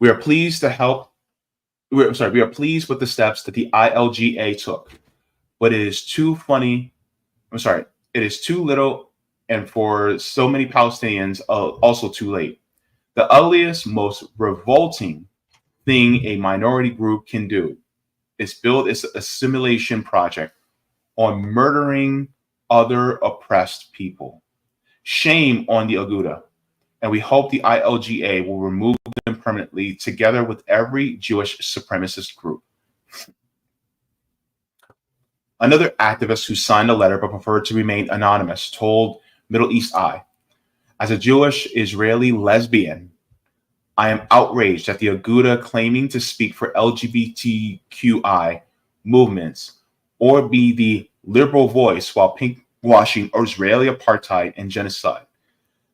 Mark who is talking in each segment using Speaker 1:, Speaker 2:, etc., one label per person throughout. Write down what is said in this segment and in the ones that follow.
Speaker 1: We are pleased to help. We are pleased with the steps that the ILGA took, but it is too funny. It is too little, and for so many Palestinians, also too late. The ugliest, most revolting thing a minority group can do is build its assimilation project on murdering other oppressed people. Shame on the Aguda, and we hope the ILGA will remove them permanently, together with every Jewish supremacist group. Another activist who signed a letter but preferred to remain anonymous told Middle East Eye, as a Jewish Israeli lesbian, I am outraged at the Aguda claiming to speak for LGBTQI movements or be the liberal voice while pinkwashing Israeli apartheid and genocide.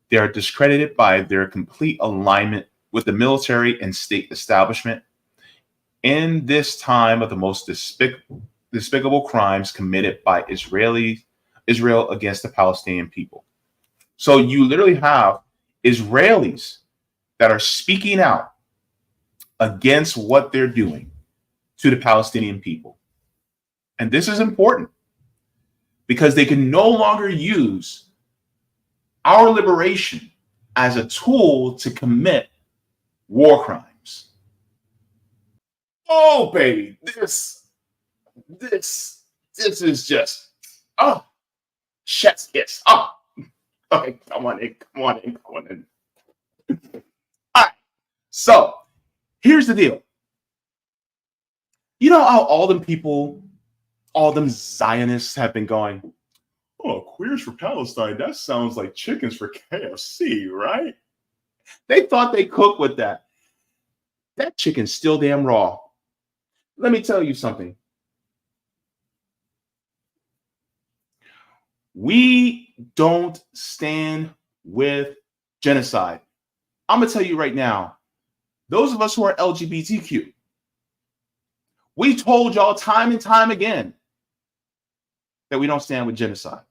Speaker 1: They are discredited by their complete alignment with the military and state establishment in this time of the most despicable crimes committed by Israel against the Palestinian people. So you literally have Israelis that are speaking out against what they're doing to the Palestinian people. And this is important because they can no longer use our liberation as a tool to commit war crimes. Oh, baby, this is just, chef's kiss. Okay, come on in. All right, so here's the deal. You know how all them Zionists have been going, oh, queers for Palestine, that sounds like chickens for KFC, right? They thought they cooked with that. That chicken's still damn raw. Let me tell you something. We don't stand with genocide. I'm going to tell you right now, those of us who are LGBTQ, we told y'all time and time again that we don't stand with genocide.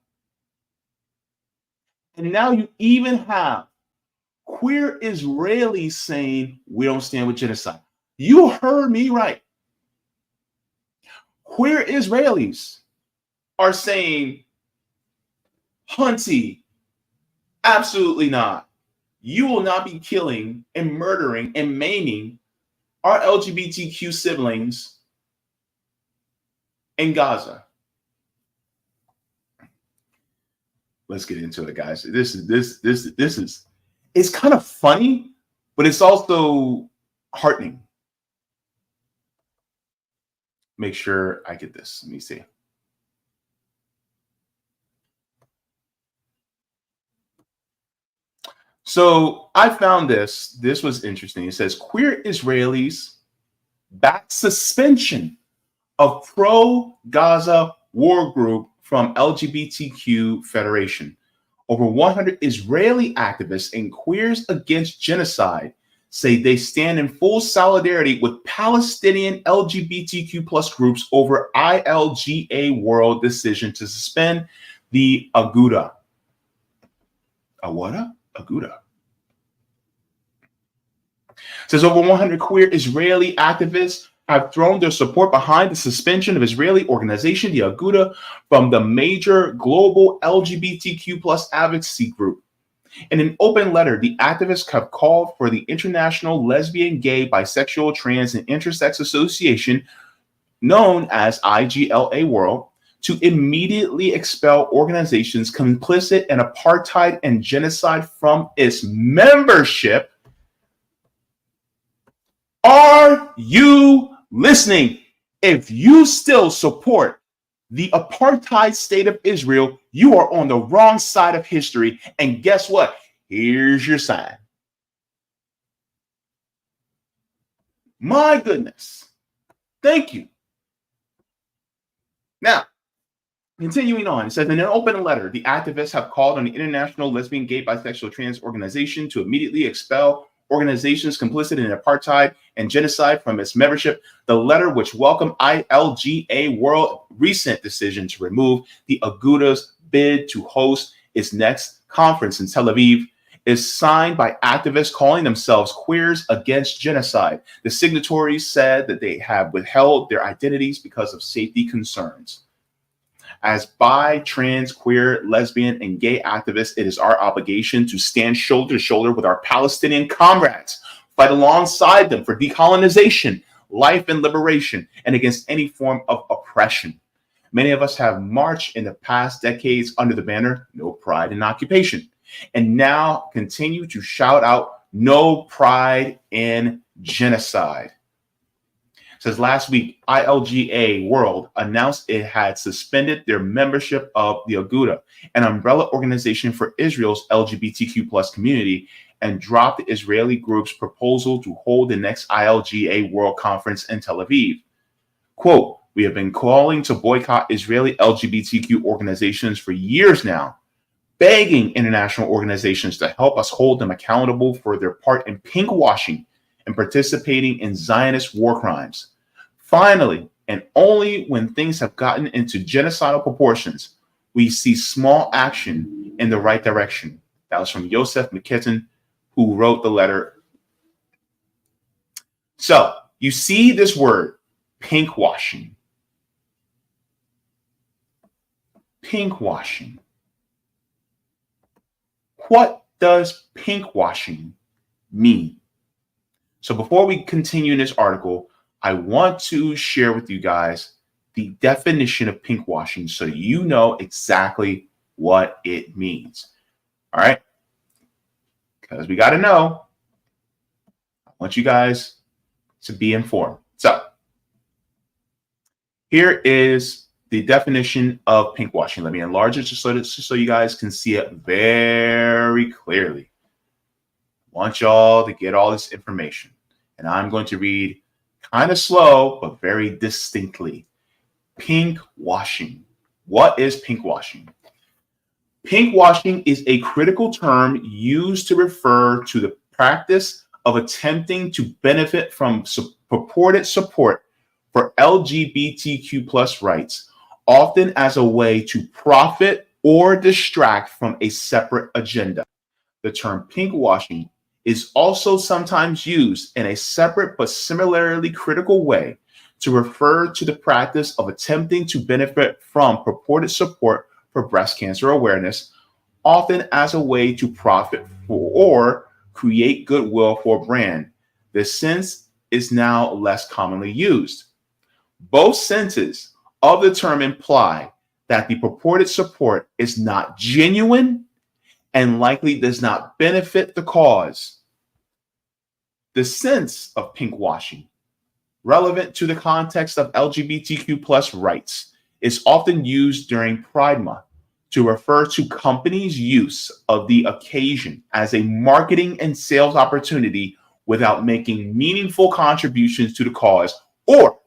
Speaker 1: And now you even have queer Israelis saying we don't stand with genocide. You heard me right. Queer Israelis are saying, Hunty, absolutely not. You will not be killing and murdering and maiming our LGBTQ siblings in Gaza. Let's get into it, guys. This is it's kind of funny, but it's also heartening. Make sure I get this. Let me see. So I found this. This was interesting. It says queer Israelis back suspension of pro-Gaza war group from LGBTQ Federation. Over 100 Israeli activists and queers against genocide say they stand in full solidarity with Palestinian LGBTQ plus groups over ILGA World decision to suspend the Aguda. A what? Aguda. Says over 100 queer Israeli activists have thrown their support behind the suspension of Israeli organization, the Aguda, from the major global LGBTQ plus advocacy group. In an open letter, the activists have called for the International Lesbian, Gay, Bisexual, Trans, and Intersex Association, known as IGLA World, to immediately expel organizations complicit in apartheid and genocide from its membership. Are you listening? If you still support the apartheid state of Israel, you are on the wrong side of history. And guess what? Here's your sign. My goodness. Thank you. Now, continuing on, it says in an open letter, the activists have called on the International Lesbian, Gay, Bisexual, Trans Organization to immediately expel organizations complicit in apartheid and genocide from its membership. The letter, which welcomed ILGA World recent decision to remove the Aguda's bid to host its next conference in Tel Aviv, is signed by activists calling themselves Queers Against Genocide. The signatories said that they have withheld their identities because of safety concerns. As bi, trans, queer, lesbian, and gay activists, it is our obligation to stand shoulder to shoulder with our Palestinian comrades, fight alongside them for decolonization, life, and liberation, and against any form of oppression. Many of us have marched in the past decades under the banner, No Pride in Occupation, and now continue to shout out, No Pride in Genocide. It says last week, ILGA World announced it had suspended their membership of the Aguda, an umbrella organization for Israel's LGBTQ plus community, and dropped the Israeli group's proposal to hold the next ILGA World Conference in Tel Aviv. Quote, we have been calling to boycott Israeli LGBTQ organizations for years now, begging international organizations to help us hold them accountable for their part in pinkwashing and participating in Zionist war crimes. Finally, and only when things have gotten into genocidal proportions, we see small action in the right direction. That was from Yosef McKitton, who wrote the letter. So you see this word, pinkwashing. Pinkwashing. What does pinkwashing mean? So before we continue in this article, I want to share with you guys the definition of pinkwashing so you know exactly what it means. All right? Because we got to know. I want you guys to be informed. So here is the definition of pinkwashing. Let me enlarge it just so you guys can see it very clearly. I want y'all to get all this information. And I'm going to read kind of slow, but very distinctly. Pinkwashing. What is pinkwashing? Pinkwashing is a critical term used to refer to the practice of attempting to benefit from purported support for LGBTQ plus rights, often as a way to profit or distract from a separate agenda. The term pinkwashing is also sometimes used in a separate but similarly critical way to refer to the practice of attempting to benefit from purported support for breast cancer awareness, often as a way to profit for or create goodwill for a brand. This sense is now less commonly used. Both senses of the term imply that the purported support is not genuine and likely does not benefit the cause. The sense of pinkwashing, relevant to the context of LGBTQ plus rights, is often used during Pride Month to refer to companies' use of the occasion as a marketing and sales opportunity without making meaningful contributions to the cause, or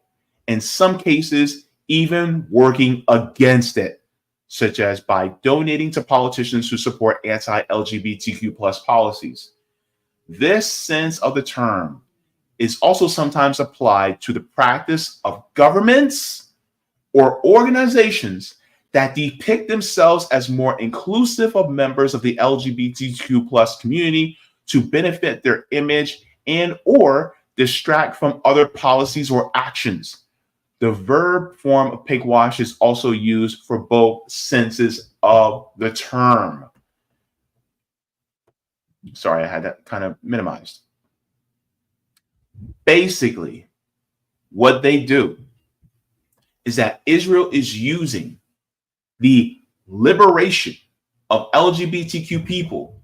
Speaker 1: in some cases, even working against it, such as by donating to politicians who support anti-LGBTQ plus policies. This sense of the term is also sometimes applied to the practice of governments or organizations that depict themselves as more inclusive of members of the LGBTQ plus community to benefit their image and or distract from other policies or actions. The verb form of pinkwash is also used for both senses of the term. Sorry, I had that kind of minimized. Basically, what they do is that Israel is using the liberation of LGBTQ people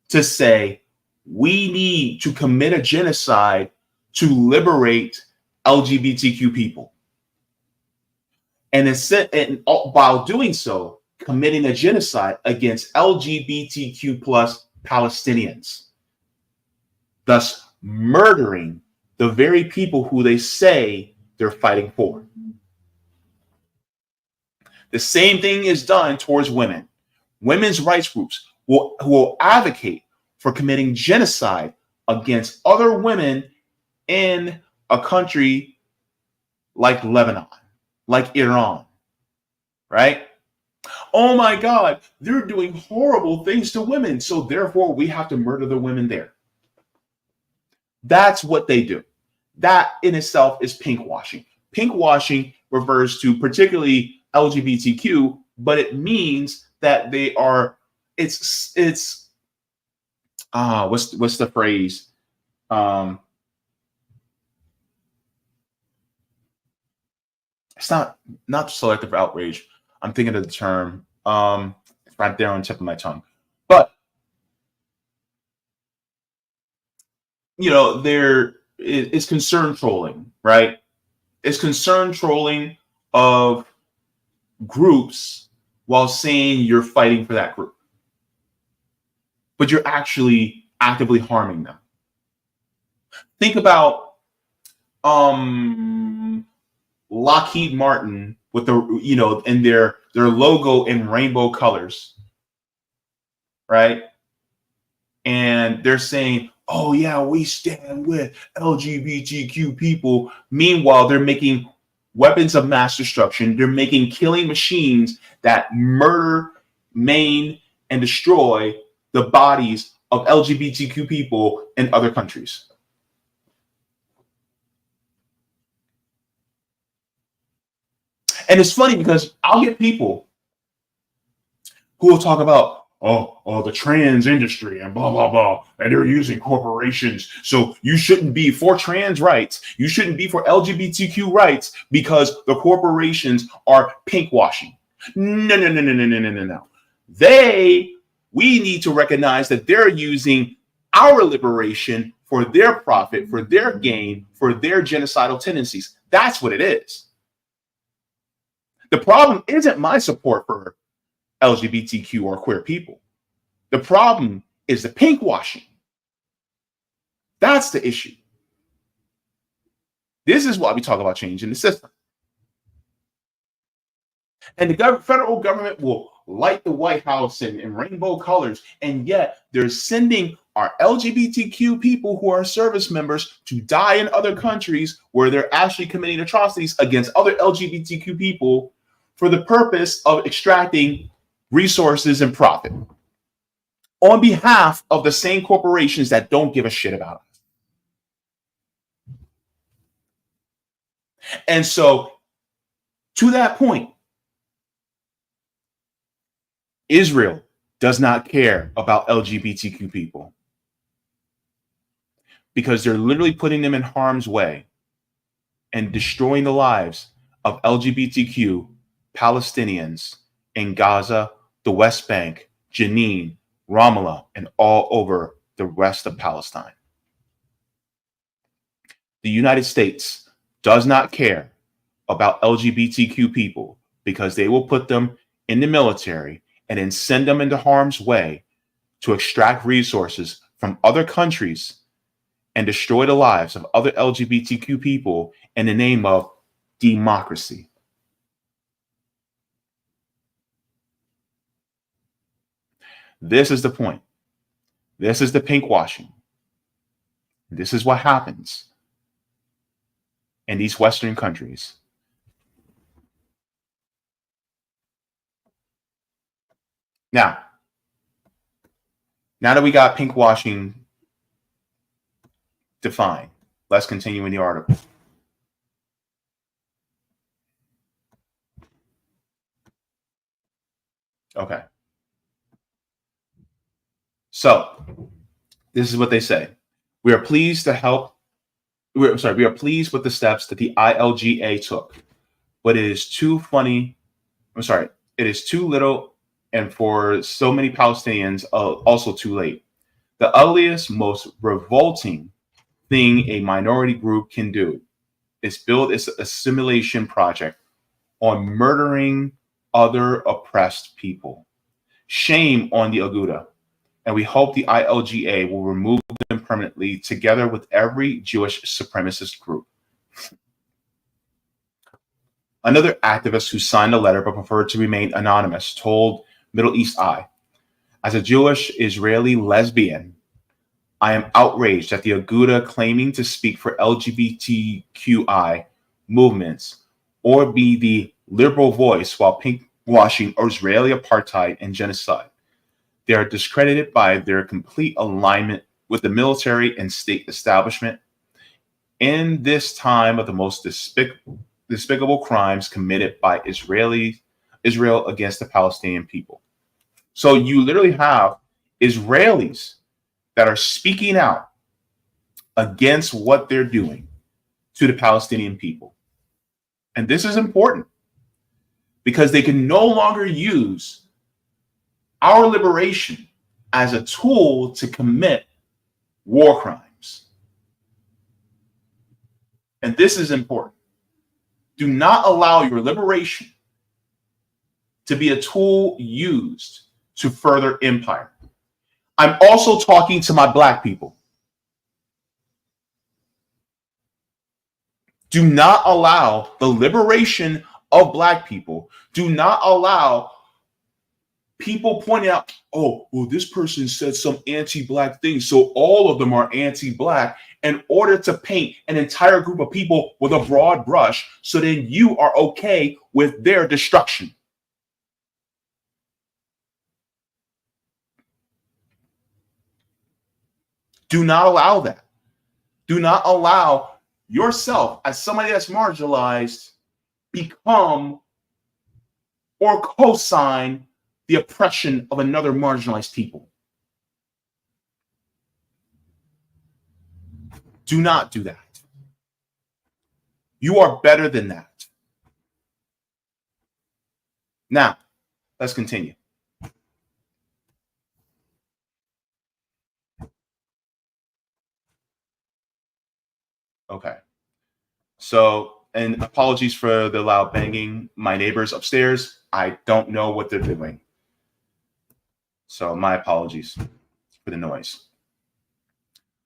Speaker 1: to say, we need to commit a genocide to liberate LGBTQ people. And while doing so, committing a genocide against LGBTQ plus Palestinians, thus murdering the very people who they say they're fighting for. The same thing is done towards women. Women's rights groups who will advocate for committing genocide against other women in a country like Lebanon, like Iran, right? Oh my God, they're doing horrible things to women, so therefore we have to murder the women there. That's what they do. That in itself is pink washing. Pink washing refers to particularly LGBTQ, but it means that they are. It's what's the phrase? Um, it's not selective outrage. I'm thinking of the term. It's right there on the tip of my tongue. But it's concern trolling, right? It's concern trolling of groups while saying you're fighting for that group, but you're actually actively harming them. Think about Lockheed Martin with in their logo in rainbow colors, right? And they're saying, oh yeah, we stand with LGBTQ people. Meanwhile, they're making weapons of mass destruction. They're making killing machines that murder, maim, and destroy the bodies of LGBTQ people in other countries. And it's funny because I'll get people who will talk about, the trans industry and blah, blah, blah, and they're using corporations. So you shouldn't be for trans rights. You shouldn't be for LGBTQ rights because the corporations are pink washing. No. We need to recognize that they're using our liberation for their profit, for their gain, for their genocidal tendencies. That's what it is. The problem isn't my support for LGBTQ or queer people. The problem is the pink washing. That's the issue. This is why we talk about changing the system. And the federal government will light the White House in rainbow colors, and yet they're sending our LGBTQ people who are service members to die in other countries where they're actually committing atrocities against other LGBTQ people for the purpose of extracting resources and profit on behalf of the same corporations that don't give a shit about us. And so, to that point, Israel does not care about LGBTQ people because they're literally putting them in harm's way and destroying the lives of LGBTQ Palestinians in Gaza, the West Bank, Jenin, Ramallah, and all over the rest of Palestine. The United States does not care about LGBTQ people because they will put them in the military and then send them into harm's way to extract resources from other countries and destroy the lives of other LGBTQ people in the name of democracy. This is the point. This is the pink washing. This is what happens in these Western countries. Now that we got pink washing defined, let's continue in the article. Okay. So this is what they say. We are pleased with the steps that the ILGA took, but it is too little, and for so many Palestinians, also too late. The ugliest, most revolting thing a minority group can do is build its assimilation project on murdering other oppressed people. Shame on the Aguda, and we hope the ILGA will remove them permanently together with every Jewish supremacist group. Another activist who signed a letter but preferred to remain anonymous told Middle East Eye, as a Jewish Israeli lesbian, I am outraged at the Aguda claiming to speak for LGBTQI movements or be the liberal voice while pink pinkwashing Israeli apartheid and genocide. They are discredited by their complete alignment with the military and state establishment in this time of the most despicable crimes committed by Israel against the Palestinian people. So you literally have Israelis that are speaking out against what they're doing to the Palestinian people. And this is important because they can no longer use our liberation as a tool to commit war crimes. And this is important. Do not allow your liberation to be a tool used to further empire. I'm also talking to my Black people. Do not allow the liberation of Black people. Do not allow people pointing out, oh, well, this person said some anti-Black things, so all of them are anti-Black, in order to paint an entire group of people with a broad brush, so then you are okay with their destruction. Do not allow that. Do not allow yourself, as somebody that's marginalized, become or co-sign the oppression of another marginalized people. Do not do that. You are better than that. Now, let's continue. Okay. So, and apologies for the loud banging. My neighbors upstairs, I don't know what they're doing. So my apologies for the noise.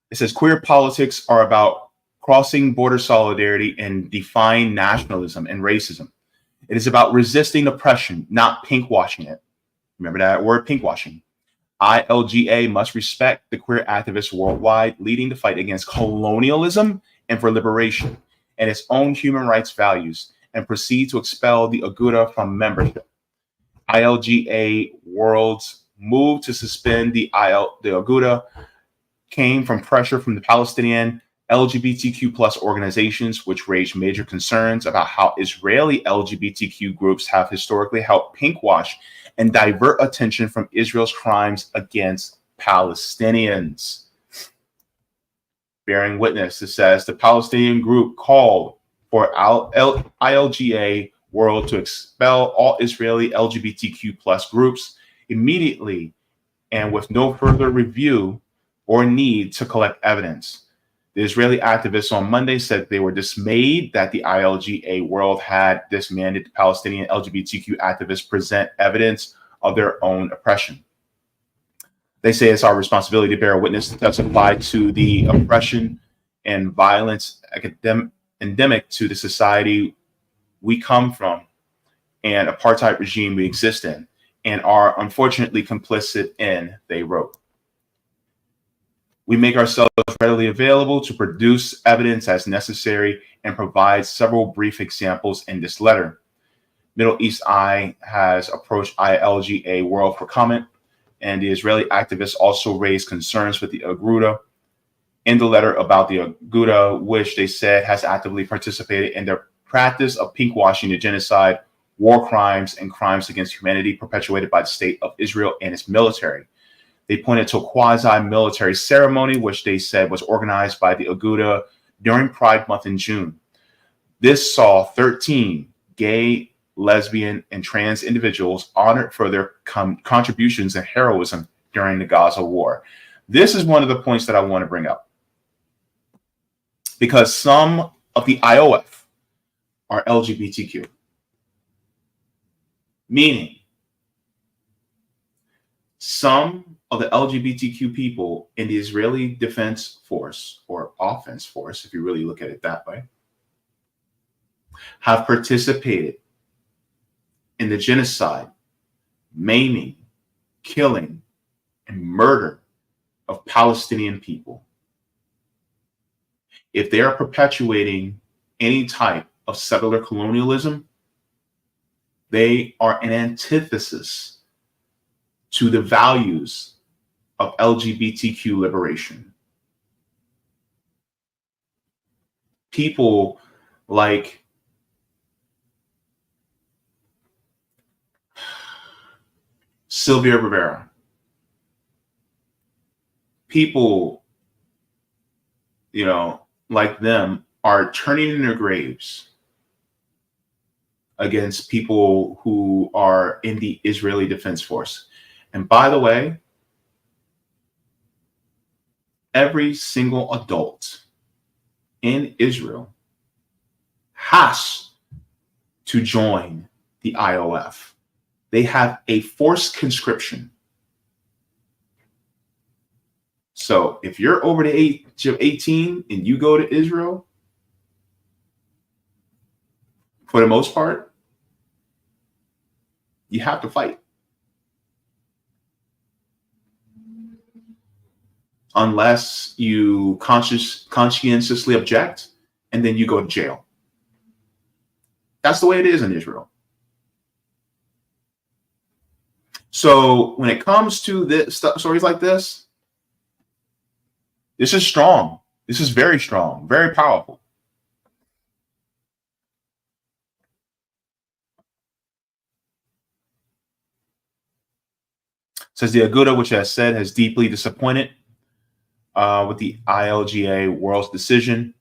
Speaker 1: It says queer politics are about crossing border solidarity and defying nationalism and racism. It is about resisting oppression, not pinkwashing it. Remember that word, pinkwashing. ILGA must respect the queer activists worldwide, leading the fight against colonialism and for liberation and its own human rights values, and proceed to expel the Aguda from membership. ILGA World's move to suspend the Aguda came from pressure from the Palestinian LGBTQ plus organizations, which raised major concerns about how Israeli LGBTQ groups have historically helped pinkwash and divert attention from Israel's crimes against Palestinians. Bearing witness, it says the Palestinian group called for ILGA World to expel all Israeli LGBTQ plus groups immediately and with no further review or need to collect evidence. The Israeli activists on Monday said they were dismayed that the ILGA World had dismandated Palestinian LGBTQ activists present evidence of their own oppression. They say it's our responsibility to bear witness to testify to the oppression and violence endemic to the society we come from and apartheid regime we exist in and are unfortunately complicit in, they wrote. We make ourselves readily available to produce evidence as necessary and provide several brief examples in this letter. Middle East Eye has approached ILGA World for comment, and the Israeli activists also raised concerns with the Aguda in the letter about the Aguda, which they said has actively participated in the practice of pinkwashing the genocide, war crimes, and crimes against humanity perpetuated by the state of Israel and its military. They pointed to a quasi-military ceremony, which they said was organized by the Aguda during Pride Month in June. This saw 13 gay, lesbian, and trans individuals honored for their contributions and heroism during the Gaza war. This is one of the points that I want to bring up, because some of the IOF are LGBTQ, meaning some of the LGBTQ people in the Israeli Defense Force, or Offense Force, if you really look at it that way, have participated in the genocide, maiming, killing, and murder of Palestinian people. If they are perpetuating any type of settler colonialism, They are an antithesis to the values of LGBTQ liberation. People like Sylvia Rivera, people, like them are turning in their graves against people who are in the Israeli Defense Force. And by the way, every single adult in Israel has to join the IOF. They have a forced conscription. So if you're over the age of 18 and you go to Israel, for the most part, you have to fight. Unless you conscientiously object, and then you go to jail. That's the way it is in Israel. So when it comes to this stories like this is strong. This is very strong, very powerful. Says the Aguda, which has said has deeply disappointed with the ILGA World's decision.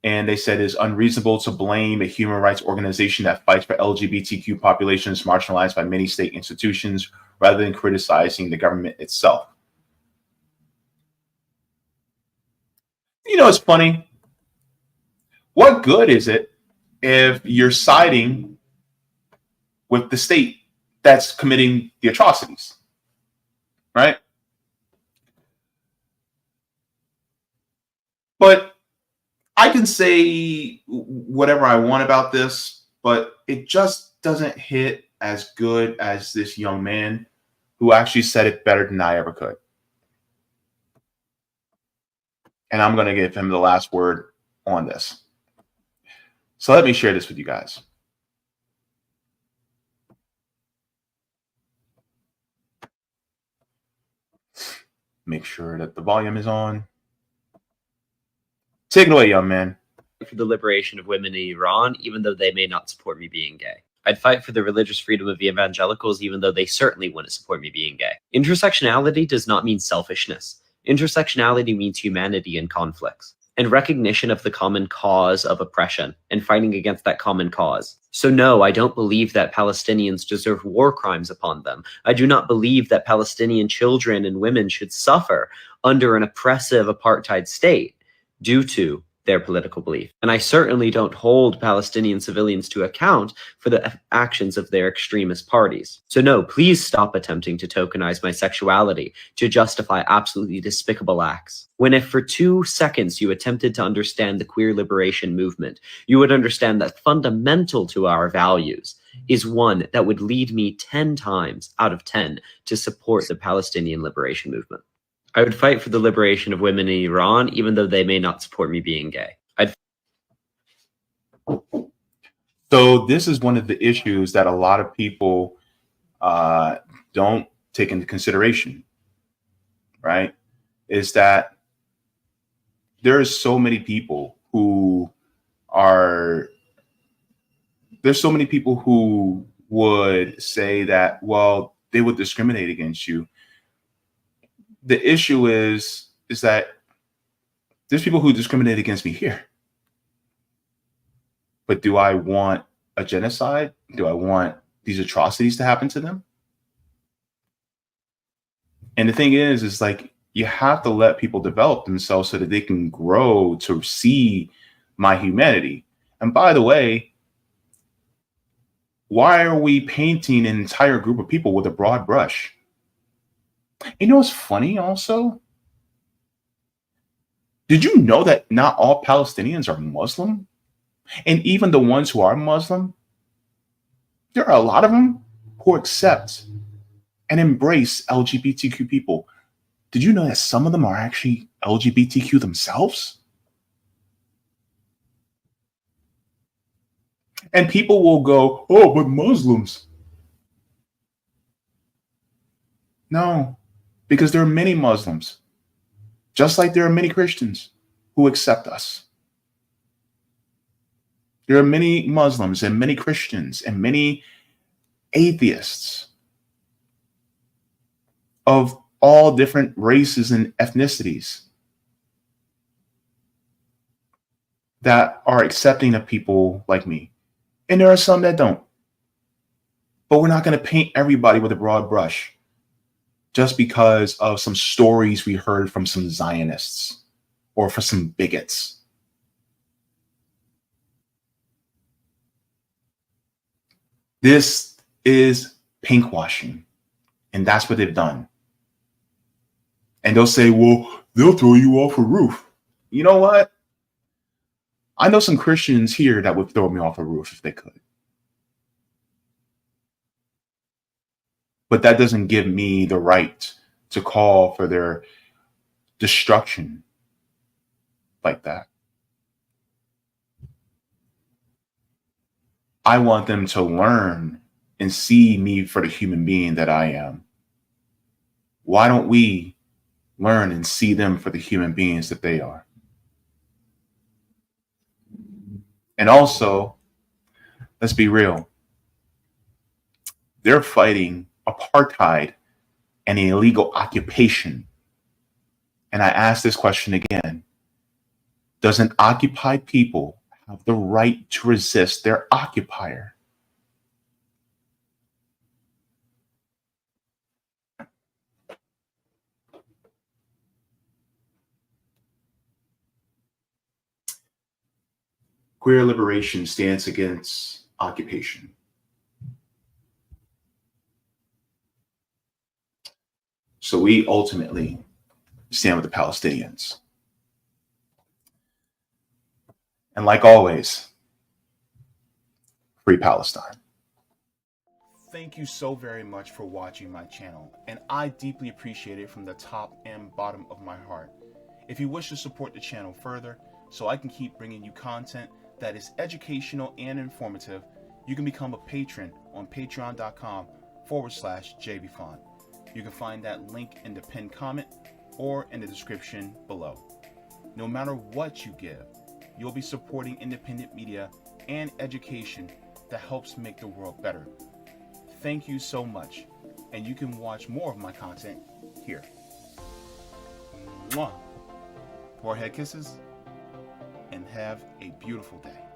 Speaker 1: And they said it's unreasonable to blame a human rights organization that fights for LGBTQ populations marginalized by many state institutions rather than criticizing the government itself. It's funny. What good is it if you're siding with the state that's committing the atrocities, right? But I can say whatever I want about this, but it just doesn't hit as good as this young man who actually said it better than I ever could. And I'm going to give him the last word on this. So let me share this with you guys. Make sure that the volume is on. Take it away, young man.
Speaker 2: For the liberation of women in Iran, even though they may not support me being gay. I'd fight for the religious freedom of the evangelicals, even though they certainly wouldn't support me being gay. Intersectionality does not mean selfishness. Intersectionality means humanity in conflicts and recognition of the common cause of oppression and fighting against that common cause. So no, I don't believe that Palestinians deserve war crimes upon them. I do not believe that Palestinian children and women should suffer under an oppressive apartheid state due to their political belief. And I certainly don't hold Palestinian civilians to account for the actions of their extremist parties. So no, please stop attempting to tokenize my sexuality to justify absolutely despicable acts. When if for 2 seconds you attempted to understand the queer liberation movement, you would understand that fundamental to our values is one that would lead me 10 times out of 10 to support the Palestinian liberation movement. I would fight for the liberation of women in Iran, even though they may not support me being gay.
Speaker 1: So this is one of the issues that a lot of people don't take into consideration, right? Is that there's so many people who would say that, well, they would discriminate against you. The issue is that there's people who discriminate against me here. But do I want a genocide? Do I want these atrocities to happen to them? And the thing is like, you have to let people develop themselves so that they can grow to see my humanity. And by the way, why are we painting an entire group of people with a broad brush? What's funny also? Did you know that not all Palestinians are Muslim? And even the ones who are Muslim, there are a lot of them who accept and embrace LGBTQ people. Did you know that some of them are actually LGBTQ themselves? And people will go, oh, but Muslims. No, because there are many Muslims, just like there are many Christians who accept us. There are many Muslims and many Christians and many atheists of all different races and ethnicities that are accepting of people like me. And there are some that don't. But we're not going to paint everybody with a broad brush just because of some stories we heard from some Zionists or for some bigots. This is pinkwashing, and that's what they've done. And they'll say, well, they'll throw you off a roof. You know what? I know some Christians here that would throw me off a roof if they could. But that doesn't give me the right to call for their destruction like that. I want them to learn and see me for the human being that I am. Why don't we learn and see them for the human beings that they are? And also, let's be real. They're fighting apartheid and an illegal occupation. And I ask this question again. Does an occupied people have the right to resist their occupier? Queer liberation stands against occupation. So we ultimately stand with the Palestinians. And like always, free Palestine. Thank you so very much for watching my channel, and I deeply appreciate it from the top and bottom of my heart. If you wish to support the channel further, so I can keep bringing you content that is educational and informative, you can become a patron on patreon.com/Jaybefaunt. You can find that link in the pinned comment or in the description below. No matter what you give, you'll be supporting independent media and education that helps make the world better. Thank you so much, and you can watch more of my content here. Mwah. Forehead kisses, and have a beautiful day.